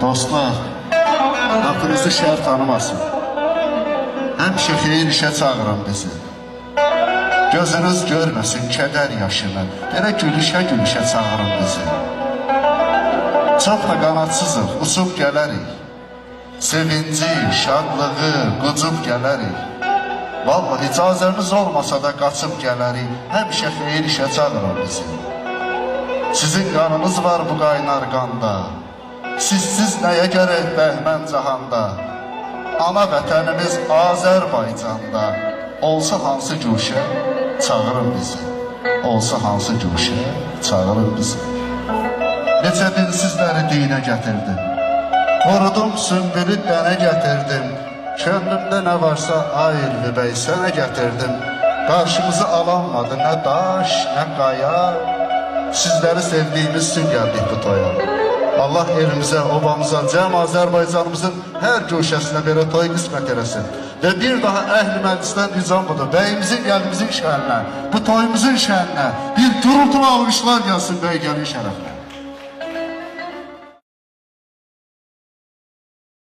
Dostlar, qapınızı şər tanımasın. Həmişə xeyir işə çağıran bizi. Gözünüz görməsin kədər yaşını, belə gülüşə-gülüşə çağırın bizi. Çox da qanadsızıq, uçub gələrik. Sevinci, şadlığı, qucub gələrik. Vallahi icazəmiz olmasa da qaçıb gələrik. Həmişə xeyir işə çağırın bizi. Sizin qanınız var bu qaynar qanda. Sizsiz nəyə gərək bəhmən cahanda. Ana vətənimiz Azərbaycanda. Olsa hansı güşə çağırın bizi. Olsa hansı güşə çağırın bizi. Necə dinsizləri dinə gətirdim. Qorudum sümbülü dənə gətirdim. Könlümdə nə varsa ayrı bəy sənə gətirdim. Qarşımızı alanmadı nə daş, nə qaya. Sizləri sevdiyimiz üçün gəldik bu toya. Allah elimizə, obamıza, cəm Azərbaycanımızın hər köşəsinə belə toy qismət eləsin. Və bir daha əhl-i məclisdən ricam budur. Bəyimizin, gəlimizin şəhərinə, bu toyumuzun şəhərinə bir gurultulu alqışlar gəlsin bəy gəlin şərəfinə.